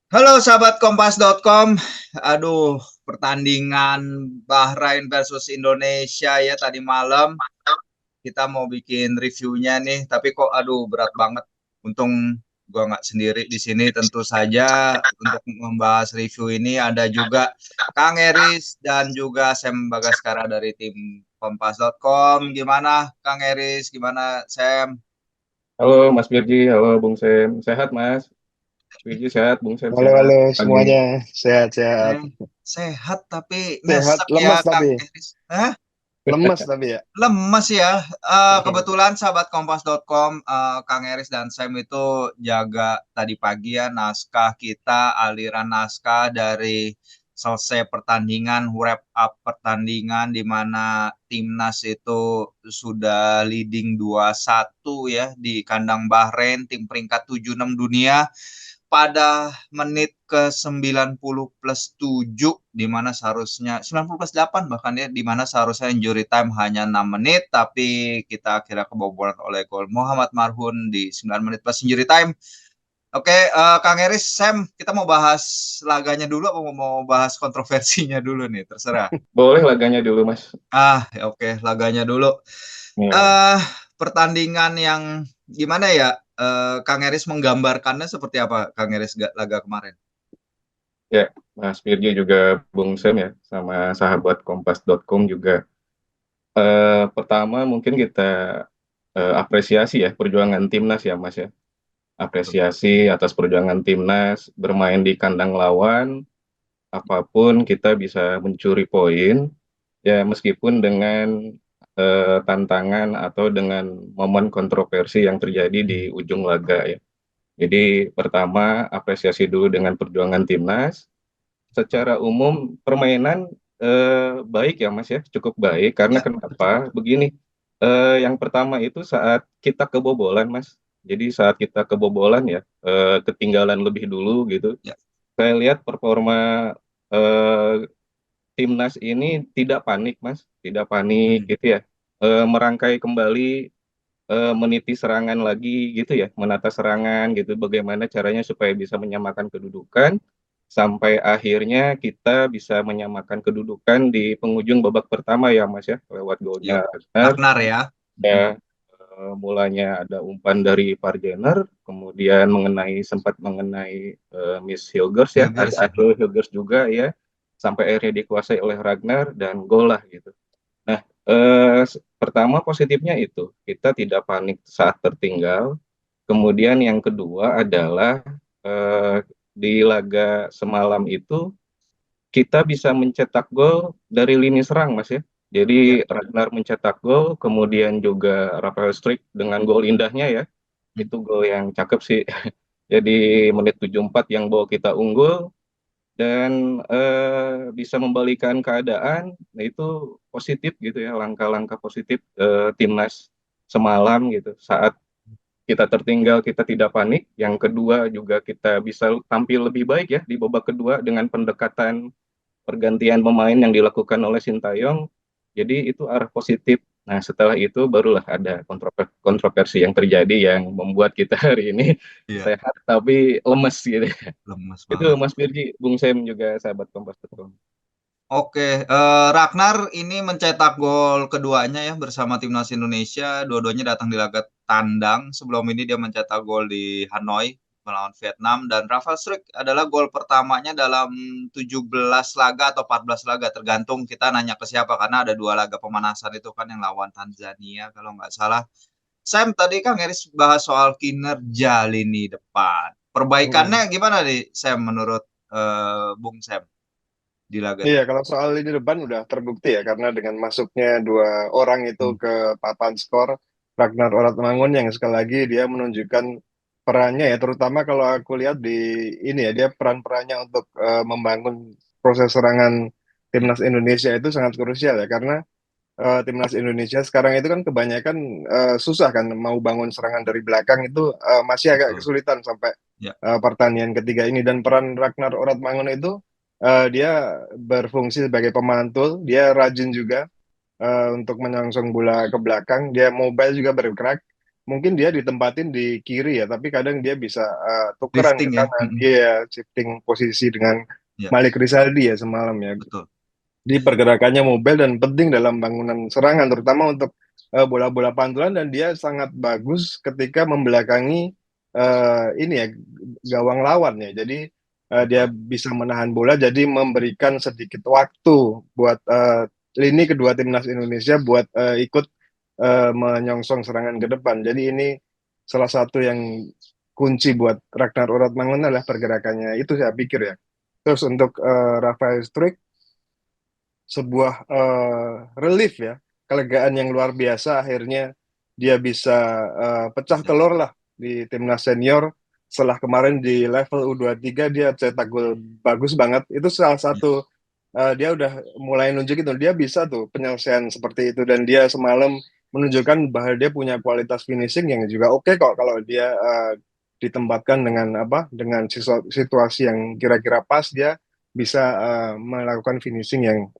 Halo sahabat kompas.com. Aduh, pertandingan Bahrain versus Indonesia ya tadi malam. Kita mau bikin reviewnya nih, tapi kok aduh berat banget. Untung gua nggak sendiri di sini. Tentu saja untuk membahas review ini ada juga Kang Eris dan juga Sam Bagaskara dari tim kompas.com. Gimana Kang Eris? Gimana Sam? Halo Mas Birji, halo Bung Sem. Sehat Mas? Birji sehat, Bung Sem Halo, sehat. halo Pagi. semuanya. Sehat-sehat. Eh, sehat tapi Sehat, nyesek ya lemes Kang tapi. Eris. Hah? Lemes tapi ya. Lemes ya. Kebetulan sahabat kompas.com, Kang Eris dan Sam itu jaga tadi pagi ya naskah kita, aliran naskah dari selesai pertandingan, wrap up pertandingan di mana timnas itu sudah leading 2-1 ya di kandang Bahrain, tim peringkat 76 dunia pada menit ke 90 plus 7 di mana seharusnya 90 plus 8 bahkan ya di mana seharusnya injury time hanya 6 menit tapi kita akhirnya kebobolan oleh gol Muhammad Marhun di 9 menit plus injury time. Oke, Kang Eris, Sam, kita mau bahas laganya dulu apa mau bahas kontroversinya dulu nih, terserah. Boleh laganya dulu Mas. Oke, laganya dulu. Ya, eh Pertandingan yang gimana ya? Kang Eris menggambarkannya seperti apa, Kang Eris laga kemarin? ya Mas Birji juga Bung Sem ya, sama sahabat Kompas.com juga. Pertama mungkin kita apresiasi ya perjuangan timnas ya Mas ya. Apresiasi atas perjuangan timnas bermain di kandang lawan, apapun kita bisa mencuri poin. Ya, meskipun dengan tantangan atau dengan momen kontroversi yang terjadi di ujung laga ya. Jadi pertama apresiasi dulu dengan perjuangan timnas. Secara umum permainan baik ya Mas ya, cukup baik karena Ya, betul. kenapa? Begini, yang pertama itu saat kita kebobolan Mas. Jadi saat kita kebobolan ya, ketinggalan lebih dulu gitu. Ya. Saya lihat performa eh, timnas ini tidak panik, Mas, tidak panik Hmm. gitu ya. Merangkai kembali, meniti serangan lagi gitu ya, menata serangan gitu. Bagaimana caranya supaya bisa menyamakan kedudukan sampai akhirnya kita bisa menyamakan kedudukan di penghujung babak pertama ya, Mas ya, lewat Yuk. golnya Ragnar. Ragnar ya. Mm-mm. Ya, mulanya ada umpan dari Parjener, kemudian sempat mengenai Miss Hilgers ya, ada Hilgers ya. April Hilgers juga ya, sampai akhirnya dikuasai oleh Ragnar dan gol lah gitu. Nah, pertama positifnya itu kita tidak panik saat tertinggal. Kemudian yang kedua adalah di laga semalam itu kita bisa mencetak gol dari lini serang, Mas ya. Ya. Jadi Ragnar mencetak gol, kemudian juga Rafael Struijk dengan gol indahnya ya. Mm. Itu gol yang cakep sih. Jadi menit 74 yang bawa kita unggul dan bisa membalikan keadaan. Nah, itu positif gitu ya, langkah-langkah positif timnas semalam gitu. Saat kita tertinggal, kita tidak panik. Yang kedua juga kita bisa tampil lebih baik ya di babak kedua dengan pendekatan pergantian pemain yang dilakukan oleh Sintayong. Jadi itu arah positif. Nah, setelah itu barulah ada kontroversi yang terjadi yang membuat kita hari ini Iya. sehat tapi lemes gitu. Lemes Itu banget. Mas Birji, Bung Sem juga sahabat Kompas.com. Oke, Ragnar ini mencetak gol keduanya ya bersama timnas Indonesia. Dua-duanya datang di laga tandang. Sebelum ini dia mencetak gol di Hanoi melawan Vietnam dan Rafael Struijk adalah gol pertamanya dalam 17 laga atau 14 laga tergantung kita nanya ke siapa karena ada dua laga pemanasan itu kan yang lawan Tanzania kalau nggak salah. Sam, tadi Kang Eris bahas soal kinerja lini depan. Mm-mm. Perbaikannya gimana nih, Sam, menurut Bung Sam di laga Iya, tadi? kalau soal lini depan udah terbukti ya, karena dengan masuknya dua orang itu Hmm. ke papan skor, Ragnar Oratmangun yang sekali lagi dia menunjukkan perannya ya, terutama kalau aku lihat di ini ya, dia peran-perannya untuk membangun proses serangan Ya, timnas Indonesia itu sangat krusial ya, karena timnas Indonesia sekarang itu kan kebanyakan susah kan mau bangun serangan dari belakang itu masih agak betul. kesulitan sampai Ya. pertandingan ketiga ini, dan peran Ragnar Oratmangun itu dia berfungsi sebagai pemantul, dia rajin juga untuk menyongsong bola ke belakang, dia mobile juga bergerak. mungkin dia ditempatin di kiri ya, tapi kadang dia bisa tukeran ke Drifting ya. kanan. Iya, shifting posisi dengan Ya, Malik Rizaldi ya semalam ya. betul. Di pergerakannya mobile dan penting dalam bangunan serangan, terutama untuk bola-bola pantulan, dan dia sangat bagus ketika membelakangi ini ya gawang lawan ya. Jadi dia Betul. bisa menahan bola, jadi memberikan sedikit waktu buat lini kedua timnas Indonesia buat ikut menyongsong serangan ke depan. Jadi ini salah satu yang kunci buat Ragnar Uratmangun adalah pergerakannya itu, saya pikir ya. Terus untuk Rafael Struijk, sebuah relief ya, kelegaan yang luar biasa, akhirnya dia bisa pecah Bisa. telur lah di timnas senior. Setelah kemarin di level U23 dia cetak gol bagus banget, itu salah Ya, satu dia udah mulai nunjukin tuh dia bisa tuh penyelesaian seperti itu, dan dia semalam menunjukkan bahwa dia punya kualitas finishing yang juga oke kok kalau dia ditempatkan dengan dengan situasi yang kira-kira pas, dia bisa melakukan finishing yang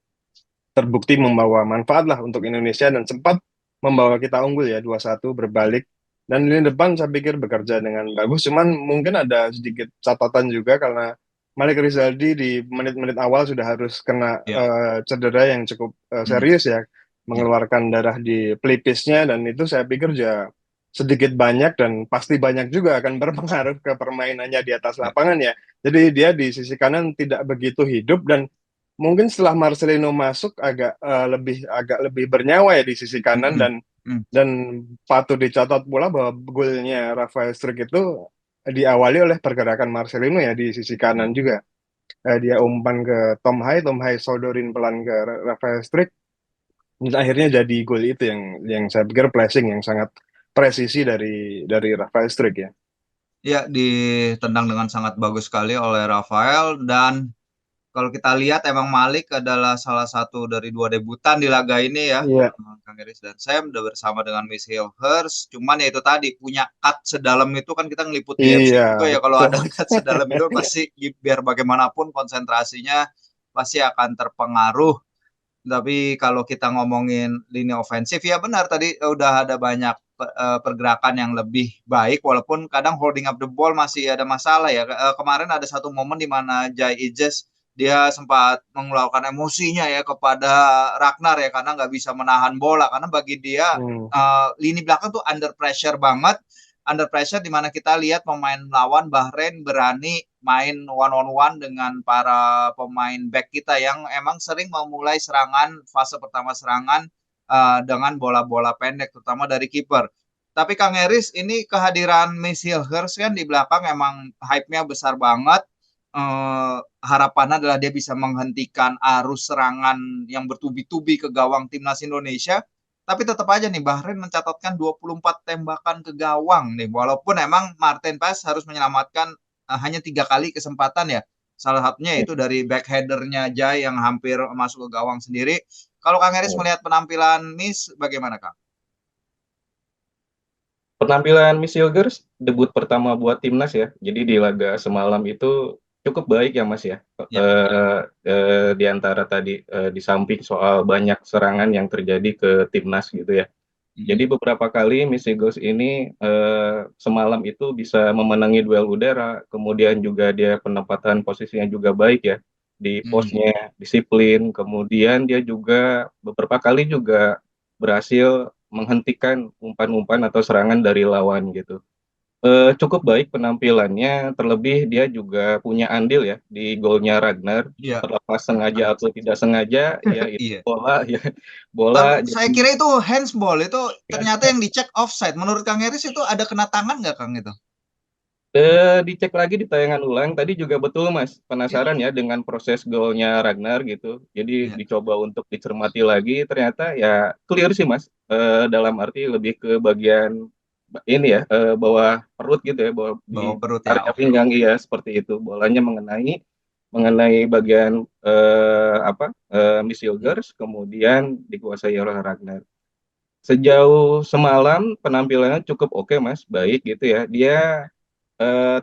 terbukti membawa manfaat lah untuk Indonesia, dan sempat membawa kita unggul ya 2-1 berbalik. Dan lini depan saya pikir bekerja dengan bagus, cuman mungkin ada sedikit catatan juga karena Malik Rizaldi di menit-menit awal sudah harus kena ya, cedera yang cukup serius ya, ya, mengeluarkan darah di pelipisnya, dan itu saya pikir juga sedikit banyak dan pasti banyak juga akan berpengaruh ke permainannya di atas ya. lapangan ya. Jadi dia di sisi kanan tidak begitu hidup, dan mungkin setelah Marcelino masuk agak lebih bernyawa ya di sisi kanan, Mm-mm. dan Mm. patut dicatat pula bahwa golnya Rafael Struijk itu diawali oleh pergerakan Marcelino ya di sisi Ya. kanan juga. Dia umpan ke Tom Hai sodorin pelan ke Rafael Struijk, dan akhirnya jadi gol itu yang saya pikir placing yang sangat presisi dari Rafael Struijk ya. Ya, ditendang dengan sangat bagus sekali oleh Rafael, dan kalau kita lihat emang Malik adalah salah satu dari dua debutan di laga ini ya, Iya, Kang Eris dan Sam, udah bersama dengan Miss Hillhurst. Cuman ya itu tadi, punya cut sedalam itu kan kita ngeliput di FC iya juga ya, kalau betul. ada cut sedalam itu pasti biar bagaimanapun konsentrasinya pasti akan terpengaruh. Tapi kalau kita ngomongin lini ofensif ya benar tadi udah ada banyak pergerakan yang lebih baik, walaupun kadang holding up the ball masih ada masalah ya. Kemarin ada satu momen di mana Jai Ijes dia sempat mengeluarkan emosinya ya kepada Ragnar ya, karena nggak bisa menahan bola, karena bagi dia Hmm. lini belakang tuh under pressure banget, under pressure di mana kita lihat pemain lawan Bahrain berani main one on one dengan para pemain back kita yang emang sering memulai serangan, fase pertama serangan dengan bola-bola pendek terutama dari kiper. Tapi Kang Eris, ini kehadiran Miss Hillhurst kan di belakang emang hype-nya besar banget. Harapannya adalah dia bisa menghentikan arus serangan yang bertubi-tubi ke gawang timnas Indonesia. Tapi tetap aja nih Bahrain mencatatkan 24 tembakan ke gawang nih. Walaupun emang Martin Paes harus menyelamatkan hanya 3 kali kesempatan ya. Salah satunya itu dari backheadernya Jai yang hampir masuk ke gawang sendiri. Kalau Kang Eris melihat penampilan Miss bagaimana Kang? Penampilan Miss Hilgers debut pertama buat timnas ya. Jadi di laga semalam itu cukup baik ya Mas ya. Ya. Di antara tadi di samping soal banyak serangan yang terjadi ke timnas gitu ya. Jadi beberapa kali Miss Hilgers ini semalam itu bisa memenangi duel udara, kemudian juga dia penempatan posisinya juga baik ya di posnya, disiplin, kemudian dia juga beberapa kali juga berhasil menghentikan umpan-umpan atau serangan dari lawan gitu. Cukup baik penampilannya, terlebih dia juga punya andil ya di golnya Ragnar. Iya. Terlepas sengaja atau tidak sengaja, ya itu Iya. bola ya bola Saya jadi kira itu handsball, itu ternyata yang dicek offside. Menurut Kang Eris itu ada kena tangan nggak Kang itu? dicek lagi di tayangan ulang. Tadi juga betul Mas, Iya. penasaran ya dengan proses golnya Ragnar gitu. Jadi Iya. dicoba untuk dicermati lagi, ternyata ya clear sih Mas. Dalam arti lebih ke bagian ini ya, bawah perut gitu ya, bawah di Bawa perut ya. area Oke. pinggang, iya seperti itu. Bolanya mengenai mengenai bagian Miss Iya. Hilgers, kemudian dikuasai oleh Ragnar. Sejauh semalam penampilannya cukup oke Mas, baik gitu ya. Dia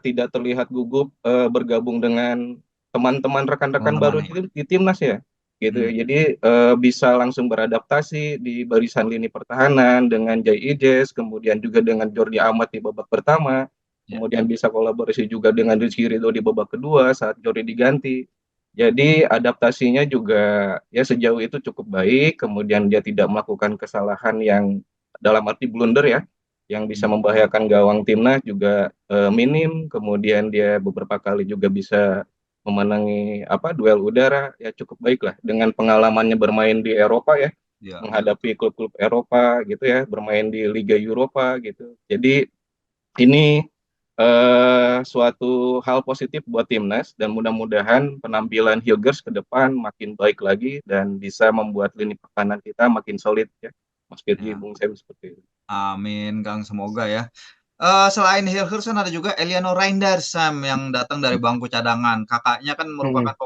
tidak terlihat gugup bergabung dengan teman-teman Teman rekan-rekan baru temannya. di timnas ya. gitu ya. Jadi bisa langsung beradaptasi di barisan lini pertahanan dengan Jay Ijes, kemudian juga dengan Jordi Amat di babak pertama, Ya. kemudian bisa kolaborasi juga dengan Rizky Ridho di babak kedua saat Jordi diganti. Jadi adaptasinya juga ya sejauh itu cukup baik, kemudian dia tidak melakukan kesalahan yang dalam arti blunder ya, yang bisa membahayakan gawang timnas juga minim, kemudian dia beberapa kali juga bisa memenangi duel udara ya cukup baik lah dengan pengalamannya bermain di Eropa ya, Ya, menghadapi klub-klub Eropa gitu ya, bermain di Liga Eropa gitu. Jadi ini suatu hal positif buat timnas dan mudah-mudahan penampilan Hilgers ke depan makin baik lagi dan bisa membuat lini pertahanan kita makin solid ya. Mas Firji, ya. Bung Sam seperti itu. Amin, Kang, semoga ya. Selain Hilkerson ada juga Eliano Reinders, Sam, yang datang dari bangku cadangan. Kakaknya kan merupakan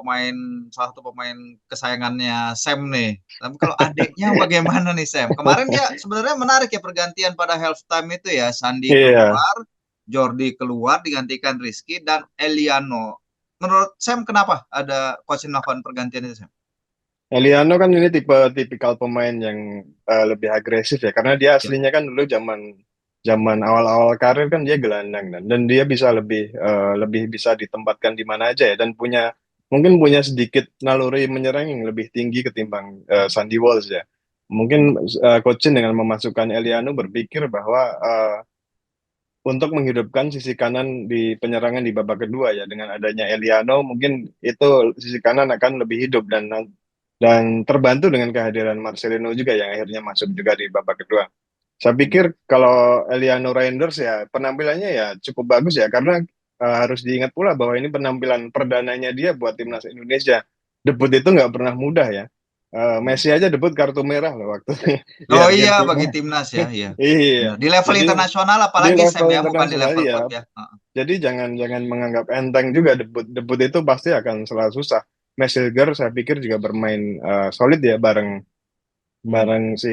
salah satu pemain kesayangannya Sam nih. Tapi kalau adiknya bagaimana nih, Sam? Kemarin dia sebenarnya menarik ya pergantian pada halftime itu ya. Sandi Iya. keluar, Jordi keluar digantikan Rizky dan Eliano. Menurut Sam kenapa ada coach yang melakukan pergantian itu, Sam? Eliano kan ini tipikal pemain yang lebih agresif ya, karena dia Ya, aslinya kan dulu zaman zaman awal-awal karir kan dia gelandang dan dia bisa lebih bisa ditempatkan di mana aja ya, dan mungkin punya sedikit naluri menyerang yang lebih tinggi ketimbang Sandy Walsh ya. Mungkin coach dengan memasukkan Eliano berpikir bahwa untuk menghidupkan sisi kanan di penyerangan di babak kedua ya, dengan adanya Eliano mungkin itu sisi kanan akan lebih hidup dan terbantu dengan kehadiran Marcelino juga yang akhirnya masuk juga di babak kedua. Saya pikir kalau Eliano Reinders ya penampilannya ya cukup bagus ya, karena harus diingat pula bahwa ini penampilan perdananya dia buat timnas Indonesia. Debut itu nggak pernah mudah ya. ya. Messi aja debut kartu merah loh waktu di Oh iya, Argentina. bagi timnas ya, iya. Iya, Benar. Di level jadi internasional di apalagi Sam level ya, bukan di internasional level ya. klub ya. Heeh. Jadi jangan jangan menganggap enteng juga, debut itu pasti akan selalu susah. Messilger saya pikir juga bermain solid ya bareng Hmm. bareng si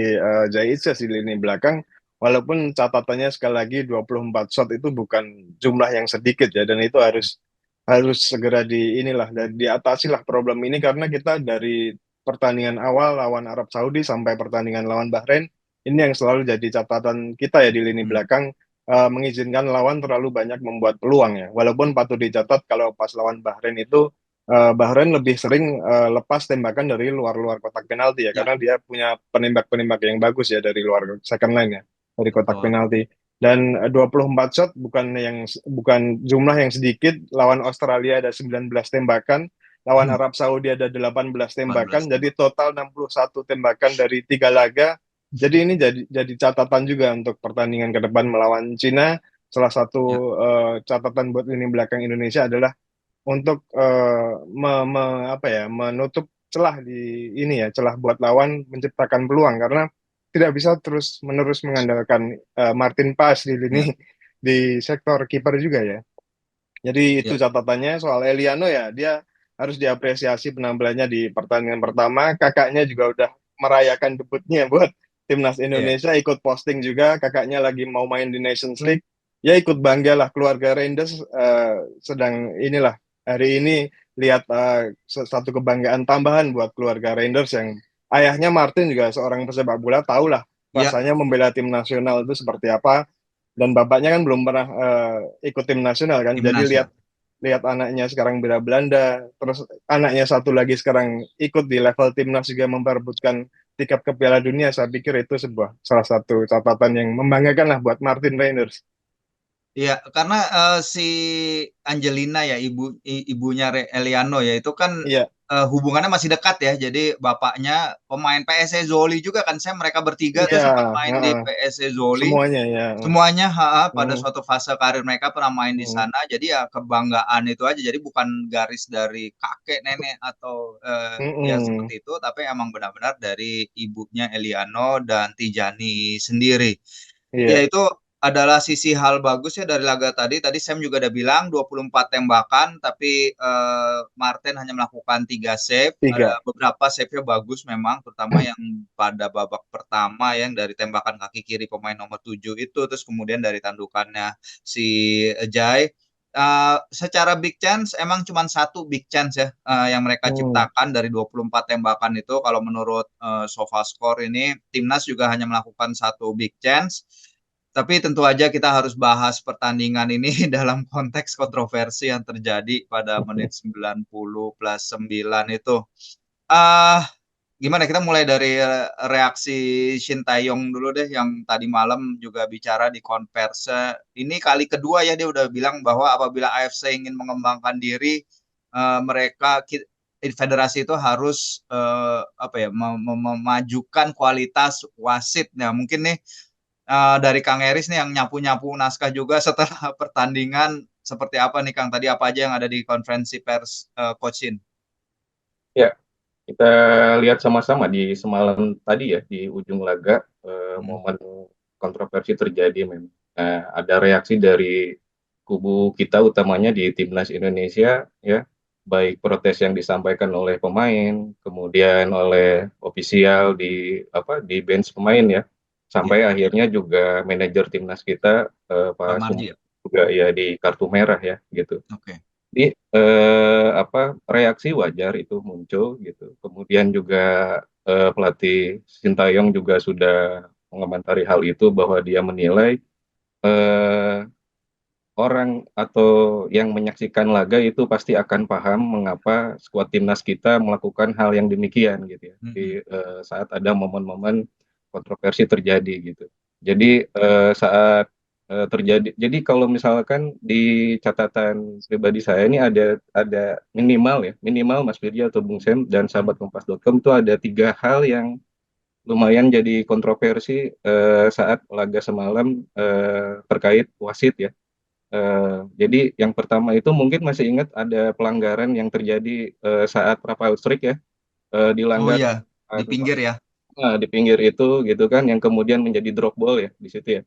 Jaic di lini belakang, walaupun catatannya sekali lagi 24 shot itu bukan jumlah yang sedikit ya, dan itu harus harus segera dan diatasi lah problem ini, karena kita dari pertandingan awal lawan Arab Saudi sampai pertandingan lawan Bahrain ini yang selalu jadi catatan kita ya di lini Hmm. belakang, mengizinkan lawan terlalu banyak membuat peluang ya, walaupun patut dicatat kalau pas lawan Bahrain itu Bahrain lebih sering lepas tembakan dari luar-luar kotak penalti ya, Ya, karena dia punya penembak-penembak yang bagus ya dari luar second line ya, dari kotak betul. penalti. Dan 24 shot bukan jumlah yang sedikit. Lawan Australia ada 19 tembakan, lawan Hmm. Arab Saudi ada 18 18 tembakan, jadi tembak. total 61 tembakan dari 3 laga. Jadi ini jadi catatan juga untuk pertandingan ke depan melawan Cina. Salah satu Ya, catatan buat lini belakang Indonesia adalah untuk apa ya, menutup celah celah buat lawan menciptakan peluang, karena tidak bisa terus menerus mengandalkan Martin Paes di lini ya, di sektor kiper juga ya. Jadi itu ya, catatannya soal Eliano ya, dia harus diapresiasi penampilannya di pertandingan pertama. Kakaknya juga udah merayakan debutnya buat timnas ya, Indonesia, ikut posting juga kakaknya lagi mau main di Nations League. Ya ikut bangga lah, keluarga Reinders sedang inilah hari ini lihat satu kebanggaan tambahan buat keluarga Reinders, yang ayahnya Martin juga seorang pesepak bola, tahulah ya, rasanya membela tim nasional itu seperti apa, dan bapaknya kan belum pernah ikut tim nasional kan, jadi timnas lihat ya. lihat anaknya sekarang bela Belanda, terus anaknya satu lagi sekarang ikut di level timnas juga memperebutkan tiket ke Piala Dunia. Saya pikir itu salah satu catatan yang membanggakan lah buat Martin Reinders. Iya, karena si Angelina ya, ibunya Eliano ya, itu kan Iya, hubungannya masih dekat ya. Jadi bapaknya pemain PSC Zoli juga kan, saya mereka bertiga tuh iya, sempat main di heeh. PSC Zoli. Semuanya ya. Semuanya pada Hmm, suatu fase karir mereka pernah main di hmm, sana. Jadi ya kebanggaan itu aja. Jadi bukan garis dari kakek nenek atau ya hmm, seperti itu, tapi emang benar-benar dari ibunya Eliano dan Tijani sendiri. Ya iya, itu adalah sisi hal bagus ya dari laga tadi. Tadi Sam juga udah bilang 24 tembakan, tapi Martin hanya melakukan 3 save. Ada tiga. beberapa save-nya bagus memang, terutama yang pada babak pertama yang dari tembakan kaki kiri pemain nomor 7 itu, terus kemudian dari tandukannya si Jai. Secara big chance emang cuma satu big chance ya yang mereka ciptakan dari 24 tembakan itu. Kalau menurut SofaScore ini timnas juga hanya melakukan satu big chance. Tapi tentu aja kita harus bahas pertandingan ini dalam konteks kontroversi yang terjadi pada menit 90 plus 9 itu. Ah, Gimana kita mulai dari reaksi Shin Taeyong dulu deh, yang tadi malam juga bicara di konverse. Ini kali kedua ya dia udah bilang bahwa apabila AFC ingin mengembangkan diri, mereka federasi itu harus apa ya memajukan kualitas wasit. Nah mungkin nih dari Kang Eris nih yang nyapu-nyapu naskah juga setelah pertandingan, seperti apa nih Kang, tadi apa aja yang ada di konferensi pers Coach Shin? Ya, kita lihat sama-sama di semalam tadi ya, di ujung laga momen kontroversi terjadi memang. Nah, ada reaksi dari kubu kita utamanya di Timnas Indonesia ya, baik protes yang disampaikan oleh pemain, kemudian oleh ofisial di bench pemain ya, sampai akhirnya juga manajer timnas kita Pak Pak Marji Sumar ya? juga ya di kartu merah ya gitu. Oke. Jadi reaksi wajar itu muncul gitu. Kemudian juga pelatih Sintayong juga sudah mengomentari hal itu bahwa dia menilai eh, orang atau yang menyaksikan laga itu pasti akan paham mengapa skuad timnas kita melakukan hal yang demikian gitu ya. Di saat ada momen-momen kontroversi terjadi gitu. Jadi saat terjadi, jadi kalau misalkan di catatan pribadi saya ini ada minimal ya, minimal Mas Firly atau Bung Sem dan sahabat Kompas.com itu ada 3 hal yang lumayan jadi kontroversi saat laga semalam terkait wasit ya. Jadi yang pertama itu mungkin masih ingat ada pelanggaran yang terjadi saat Rafael Struijk ya Oh dilanggar iya, di pinggir ya. di pinggir itu gitu kan yang kemudian menjadi drop ball ya di situ ya.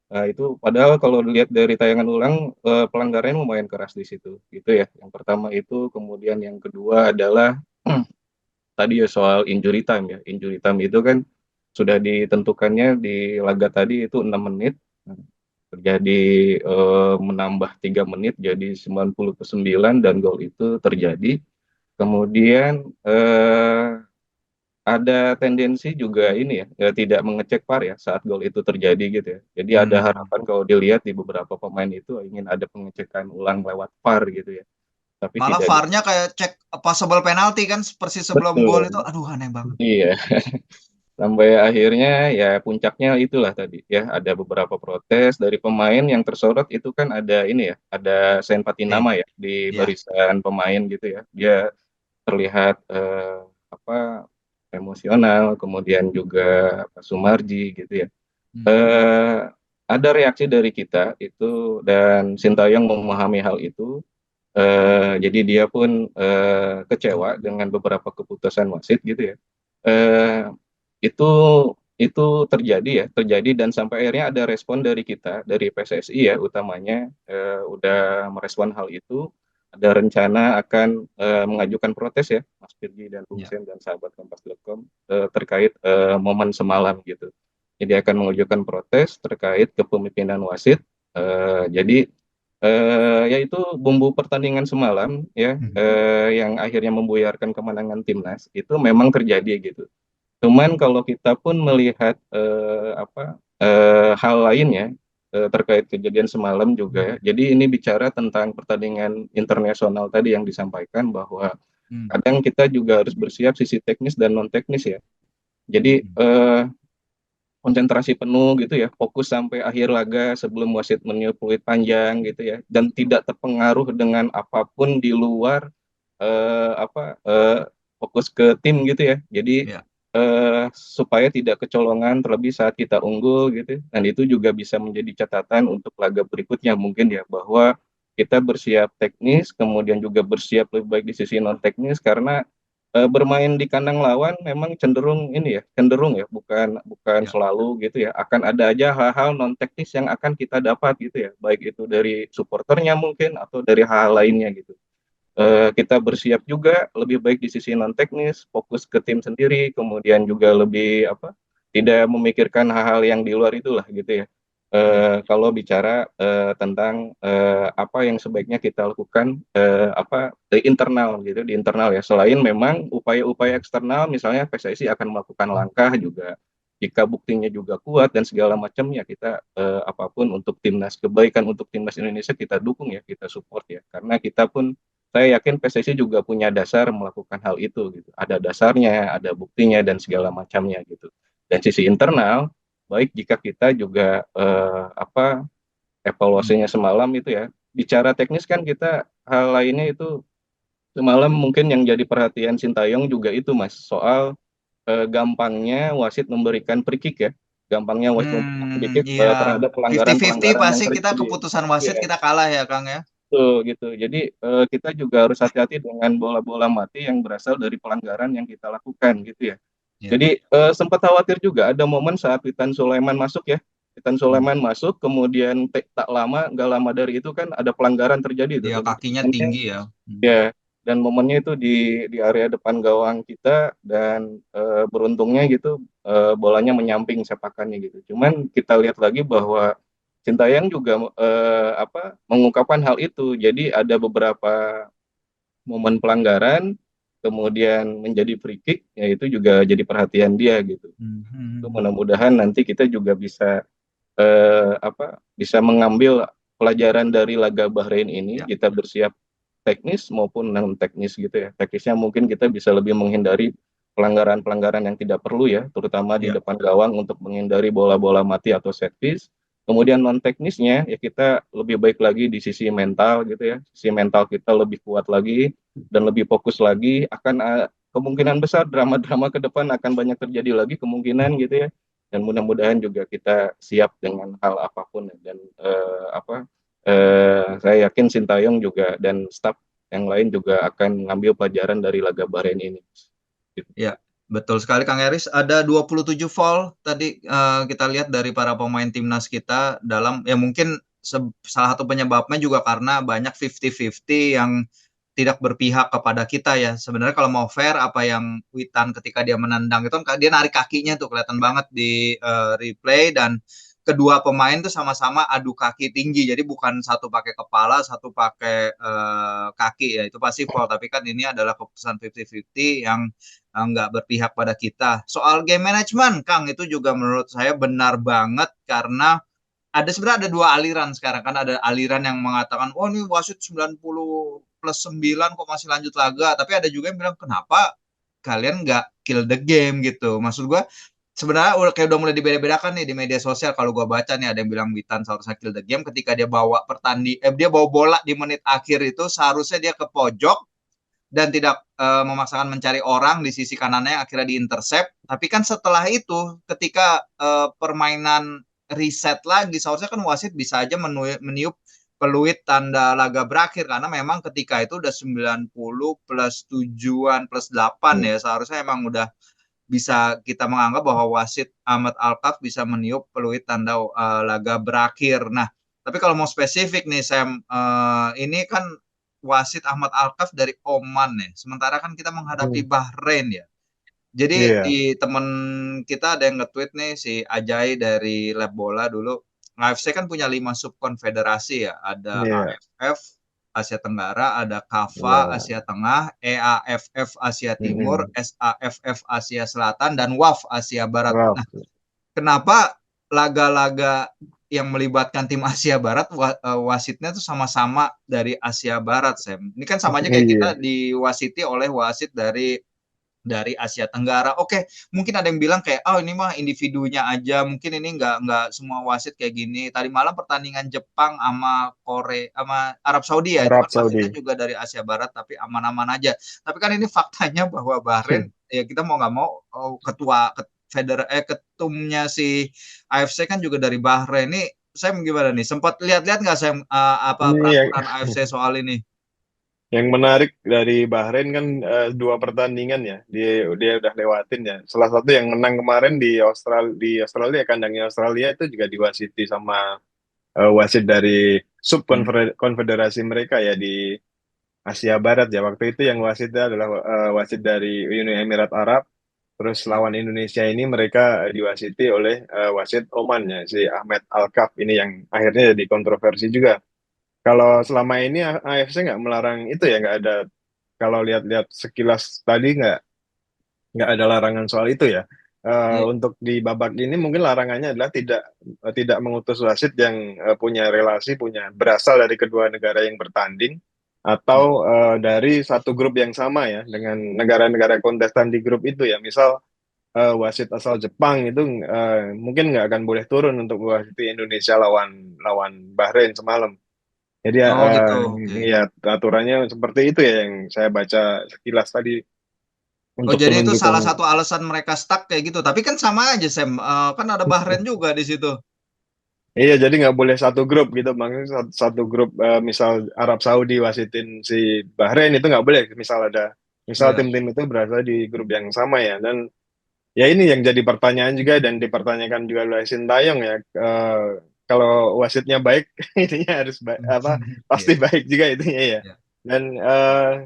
Nah, itu padahal kalau dilihat dari tayangan ulang pelanggarannya lumayan keras di situ gitu ya. Yang pertama itu, kemudian yang kedua adalah tadi ya soal injury time ya. Injury time itu kan sudah ditentukannya di laga tadi itu 6 menit. Nah, terjadi menambah 3 menit jadi 99 dan gol itu terjadi. Kemudian ada tendensi juga ini ya, tidak mengecek VAR ya saat gol itu terjadi gitu ya. Jadi ada harapan kalau dilihat di beberapa pemain itu ingin ada pengecekan ulang lewat VAR gitu ya. Tapi Malah tidak VAR-nya kayak cek possible penalti kan persis sebelum gol itu. betul. Aduh, aneh banget. Iya. Sampai akhirnya ya puncaknya itulah tadi ya, ada beberapa protes dari pemain yang tersorot itu kan ada ini ya, ada Sain Patinama ya di Iya. barisan pemain gitu ya. Dia terlihat apa emosional, kemudian juga Pak Sumarji gitu ya. Eh, ada reaksi dari kita itu dan Sintayong memahami hal itu. Jadi dia pun kecewa dengan beberapa keputusan wasit gitu ya. Eh, itu itu terjadi dan sampai akhirnya ada respon dari kita dari PSSI ya utamanya udah merespon hal itu, ada rencana akan mengajukan protes ya Mas Firgy dan Bung Iya. Sen dan sahabat Kompas.com terkait momen semalam gitu. Jadi akan mengajukan protes terkait kepemimpinan wasit. Jadi yaitu bumbu pertandingan semalam ya yang akhirnya membuyarkan kemenangan timnas itu memang terjadi gitu. Cuman kalau kita pun melihat hal lainnya terkait kejadian semalam juga, jadi ini bicara tentang pertandingan internasional tadi yang disampaikan bahwa kadang kita juga harus bersiap sisi teknis dan non teknis ya. Jadi konsentrasi penuh gitu ya, fokus sampai akhir laga sebelum wasit meniup peluit panjang gitu ya, dan tidak terpengaruh dengan apapun di luar fokus ke tim gitu ya. Jadi Iya. supaya tidak kecolongan terlebih saat kita unggul gitu, dan itu juga bisa menjadi catatan untuk laga berikutnya mungkin ya, bahwa kita bersiap teknis, kemudian juga bersiap lebih baik di sisi non teknis karena bermain di kandang lawan memang cenderung ya bukan bukan Iya. selalu gitu ya, akan ada aja hal-hal non teknis yang akan kita dapat gitu ya, baik itu dari supporternya mungkin atau dari hal lainnya gitu. Kita bersiap juga lebih baik di sisi non teknis, fokus ke tim sendiri, kemudian juga lebih tidak memikirkan hal-hal yang di luar itulah gitu ya. kalau bicara tentang apa yang sebaiknya kita lakukan di internal gitu, di internal ya. Selain memang upaya-upaya eksternal, misalnya PSSI akan melakukan langkah juga jika buktinya juga kuat dan segala macam ya, kita apapun untuk timnas, kebaikan untuk timnas Indonesia kita dukung ya, kita support ya. Karena kita pun, saya yakin PSSI juga punya dasar melakukan hal itu gitu. Ada dasarnya, ada buktinya dan segala macamnya gitu. Dan sisi internal, baik jika kita juga evaluasinya semalam itu ya, bicara teknis kan kita, hal lainnya itu semalam mungkin yang jadi perhatian Sintayong juga itu Mas, soal gampangnya wasit memberikan free kick ya, gampangnya wasit memberikan free kick Iya. terhadap 50-50 pelanggaran-pelanggaran yang pasti kita terjadi. keputusan wasit Ya, kita kalah ya, Kang ya. betul gitu. Jadi kita juga harus hati-hati dengan bola-bola mati yang berasal dari pelanggaran yang kita lakukan gitu ya. Iya. Jadi sempat khawatir juga ada momen saat Witan Sulaiman masuk ya. Witan Sulaiman masuk, kemudian tak lama, nggak lama dari itu kan ada pelanggaran terjadi itu. Dia Dan kakinya momennya, tinggi ya. ya, dan momennya itu di area depan gawang kita, dan beruntungnya gitu bolanya menyamping sepakannya gitu. Cuman kita lihat lagi bahwa Sintayong juga mengungkapkan hal itu. Jadi ada beberapa momen pelanggaran kemudian menjadi free kick, ya itu juga jadi perhatian dia gitu. Itu mudah-mudahan nanti kita juga bisa bisa mengambil pelajaran dari laga Bahrain ini, Ya. kita bersiap teknis maupun non teknis gitu ya. Teknisnya mungkin kita bisa lebih menghindari pelanggaran-pelanggaran yang tidak perlu ya, terutama di Ya. depan gawang untuk menghindari bola-bola mati atau set piece. Kemudian non teknisnya ya kita lebih baik lagi di sisi mental gitu ya. Sisi mental kita lebih kuat lagi dan lebih fokus lagi, akan kemungkinan besar drama-drama ke depan akan banyak terjadi lagi kemungkinan gitu ya. Dan mudah-mudahan juga kita siap dengan hal apapun ya. Dan saya yakin Sintayong juga dan staf yang lain juga akan ngambil pelajaran dari laga Bahrain ini. Gitu. Ya, betul sekali Kang Eris. Ada 27 foul tadi kita lihat dari para pemain timnas kita dalam, ya mungkin salah satu penyebabnya juga karena banyak 50-50 yang tidak berpihak kepada kita ya. Sebenarnya kalau mau fair, apa yang Witan ketika dia menendang itu kan dia narik kakinya tuh kelihatan banget di replay, dan kedua pemain tuh sama-sama adu kaki tinggi. Jadi bukan satu pakai kepala, satu pakai kaki ya. Itu pasti foul, tapi kan ini adalah keputusan 50-50 yang nggak berpihak pada kita. Soal game management, Kang, itu juga menurut saya benar banget, karena sebenarnya ada dua aliran sekarang kan. Ada aliran yang mengatakan, oh ini wasit 90+9 kok masih lanjut laga. Tapi ada juga yang bilang, kenapa kalian nggak kill the game gitu. Maksud gue, sebenarnya udah mulai dibeda-bedakan nih di media sosial. Kalau gue baca nih, ada yang bilang Witan seharusnya kill the game ketika dia bawa dia bawa bola di menit akhir itu, seharusnya dia ke pojok dan tidak memaksakan mencari orang di sisi kanannya, akhirnya diintercept. Tapi kan setelah itu ketika permainan reset lagi, seharusnya kan wasit bisa aja meniup peluit tanda laga berakhir, karena memang ketika itu udah 90+7 plus 8 ya, seharusnya emang udah bisa kita menganggap bahwa wasit Ahmad Alkaf bisa meniup peluit tanda laga berakhir. Nah, tapi kalau mau spesifik nih Sam, ini kan wasit Ahmad Alkaf dari Oman ya. Sementara kan kita menghadapi Bahrain ya. Jadi Iya. di temen kita ada yang nge-tweet nih, si Ajay dari Lab Bola dulu. AFC kan punya 5 subkonfederasi ya. Ada Iya. AFF Asia Tenggara, ada KAFA Iya. Asia Tengah, EAFF Asia Timur, Mm-mm. SAFF Asia Selatan, dan WAF Asia Barat. Wow. Nah, kenapa laga-laga yang melibatkan tim Asia Barat wasitnya tuh sama-sama dari Asia Barat, Sam? Ini kan sama aja kayak kita Iya. diwasiti oleh wasit dari Asia Tenggara. Oke, mungkin ada yang bilang kayak, oh ini mah individunya aja, mungkin ini nggak semua wasit kayak gini. Tadi malam pertandingan Jepang sama Korea sama Arab Saudi ya, itu Arab kan wasitnya Saudi. juga dari Asia Barat tapi aman-aman aja. Tapi kan ini faktanya bahwa Bahrain, ya kita mau nggak mau, ketumnya si AFC kan juga dari Bahrain. Ini saya gimana nih? Sempat lihat-lihat nggak saya apa Ini peraturan AFC soal ini? yang menarik dari Bahrain kan dua pertandingan ya, dia udah lewatin ya. Salah satu yang menang kemarin di Australia, kandangnya Australia itu juga diwasiti sama wasit dari subkonfederasi mereka ya di Asia Barat ya. Waktu itu yang wasitnya adalah wasit dari Uni Emirat Arab. Terus Ya. lawan Indonesia ini mereka diwasiti oleh wasit Oman ya, si Ahmed Al-Kaf ini yang akhirnya jadi kontroversi juga. Kalau selama ini AFC nggak melarang itu ya, nggak ada. Kalau lihat-lihat sekilas tadi nggak ada larangan soal itu ya. Iya. Untuk di babak ini mungkin larangannya adalah tidak mengutus wasit yang punya relasi, berasal dari kedua negara yang bertanding Ya. atau dari satu grup yang sama ya dengan negara-negara kontestan di grup itu ya. Misal wasit asal Jepang itu mungkin nggak akan boleh turun untuk wasiti Indonesia lawan lawan Bahrain semalam. Jadi Oh gitu. Oke. ya aturannya seperti itu ya yang saya baca sekilas tadi Oh untuk jadi itu salah penunjukan. satu alasan mereka stuck kayak gitu. Tapi kan sama aja Sam. Kan ada Bahrain juga di situ. Iya, jadi nggak boleh satu grup gitu. Maksudnya satu grup, misal Arab Saudi wasitin si Bahrain itu nggak boleh. Misal Iya. tim-tim itu berasal di grup yang sama ya. Dan ya ini yang jadi pertanyaan juga dan dipertanyakan juga oleh Sintayong ya. Kalau wasitnya baik, ininya harus apa? Pasti Iya. baik juga itunya ya. Iya. Dan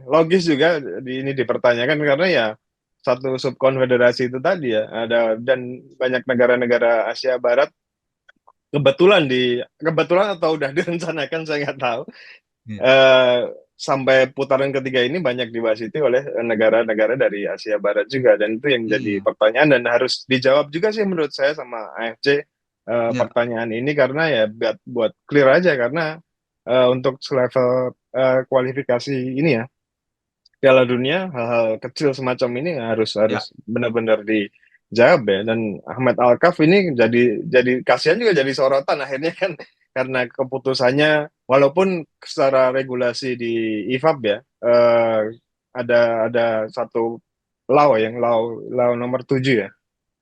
logis juga ini dipertanyakan karena ya satu subkonfederasi itu tadi ya ada dan banyak negara-negara Asia Barat kebetulan atau udah direncanakan saya nggak tahu Iya. eh, sampai putaran ketiga ini banyak diwasiti oleh negara-negara dari Asia Barat juga dan itu yang jadi Iya. pertanyaan dan harus dijawab juga sih menurut saya sama AFC Iya. pertanyaan ini karena ya buat clear aja karena untuk selevel kualifikasi ini ya Piala Dunia hal-hal kecil semacam ini harus Iya. harus benar-benar dijawab ya dan Ahmed Alkaf ini jadi kasihan juga jadi sorotan akhirnya kan karena keputusannya walaupun secara regulasi di IFAB ya ada satu law nomor 7 ya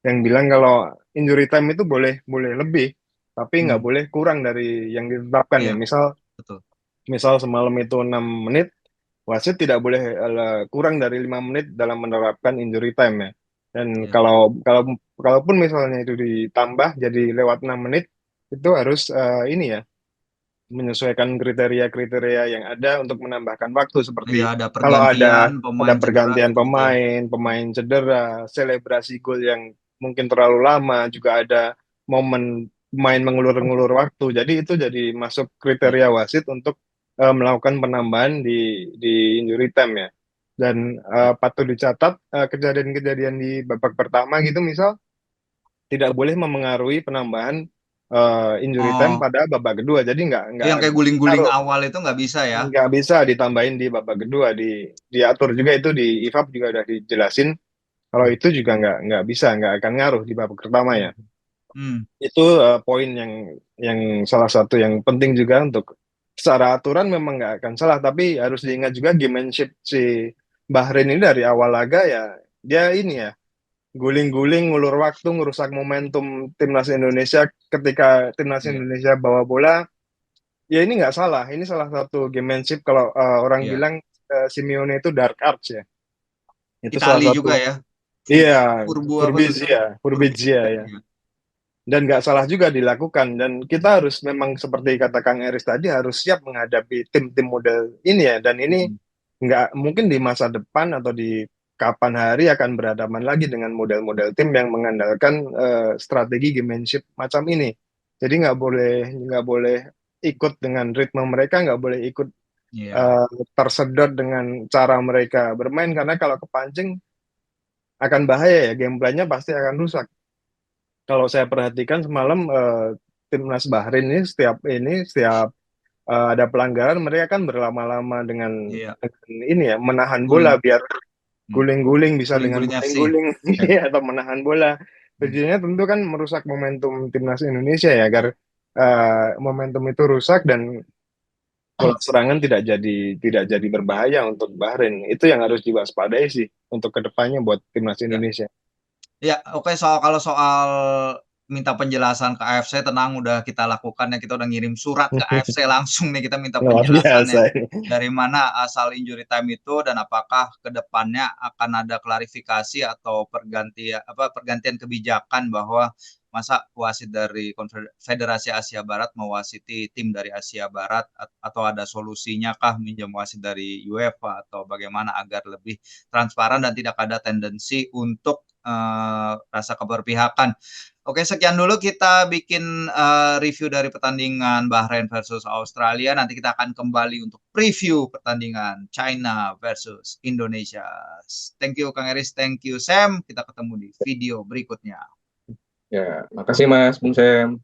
yang bilang kalau injury time itu boleh boleh lebih tapi nggak Hmm. boleh kurang dari yang ditetapkan ya Iya. misal Betul. misal semalam itu 6 menit wasit tidak boleh kurang dari 5 menit dalam menerapkan injury time ya. Dan Iya. kalaupun misalnya itu ditambah jadi lewat 6 menit itu harus ini ya menyesuaikan kriteria-kriteria yang ada untuk menambahkan waktu Iya seperti ada kalau pergantian ada pemain cedera pergantian gitu-gitu ya. pemain cedera, selebrasi gol yang mungkin terlalu lama, juga ada momen pemain mengulur-ngulur waktu. Jadi itu jadi masuk Iya. kriteria wasit untuk melakukan penambahan di injury time ya. Dan Iya. patut dicatat kejadian-kejadian di babak pertama gitu misal tidak boleh memengaruhi penambahan injury time Oh, pada babak kedua. Jadi itu nggak yang kayak nggak guling-guling ngaruh, awal itu nggak bisa ya? nggak bisa ditambahin di babak kedua. Diatur juga itu di IFAB juga udah dijelasin kalau Hmm. itu juga nggak bisa, nggak akan ngaruh di babak pertama ya. Hmm. Itu poin yang salah satu yang penting juga untuk secara aturan memang nggak akan salah, tapi harus diingat juga gamemanship si Bahrain ini dari awal laga ya dia ini ya guling-guling, ngulur waktu, ngerusak momentum timnas Indonesia ketika timnas Iya. Indonesia bawa bola. Ya ini nggak salah, ini salah satu gamemanship kalau orang Iya. bilang Simeone itu dark arts ya. Itu salah Itali satu. juga ya. Iya, Furbu apa tuh? Furbu. Furbizia ya. Iya. Dan nggak salah juga dilakukan. Dan kita harus memang seperti kata Kang Eris tadi harus siap menghadapi tim-tim model ini ya. Dan ini Hmm. nggak mungkin di masa depan atau di kapan hari akan berhadapan lagi dengan model-model tim yang mengandalkan strategi gamemanship macam ini. Jadi nggak boleh ikut dengan ritme mereka, nggak boleh ikut Iya. eh, tersedot dengan cara mereka bermain karena kalau kepancing akan bahaya ya, gameplaynya pasti akan rusak. Kalau saya perhatikan semalam timnas Bahrain ini setiap ada pelanggaran mereka kan berlama-lama Iya. dengan ini ya menahan bola Guling. biar Hmm. guling-guling bisa dengan Guling-guling FC. guling-guling Ya. atau menahan bola. Hmm. Tujuannya tentu kan merusak momentum timnas Indonesia ya agar Iya. momentum itu rusak dan pola serangan tidak jadi berbahaya untuk Bahrain. Itu yang harus diwaspadai sih untuk kedepannya buat timnas Ya. Indonesia. Ya, oke kalau soal minta penjelasan ke AFC tenang udah kita lakukan ya, kita udah ngirim surat ke AFC langsung nih kita minta Luar biasa penjelasannya. ini. Dari mana asal injury time itu dan apakah ke depannya akan ada klarifikasi atau pergantian kebijakan bahwa masa wasit dari Federasi Asia Barat mewasiti tim dari Asia Barat atau ada solusinya kah minjem wasit dari UEFA atau bagaimana agar lebih transparan dan tidak ada tendensi untuk rasa keberpihakan. Oke, sekian dulu kita bikin review dari pertandingan Bahrain versus Australia. Nanti kita akan kembali untuk preview pertandingan China versus Indonesia. Thank you Kang Eris, thank you Sam. Kita ketemu di video berikutnya. Ya, makasih Mas Bung Sam.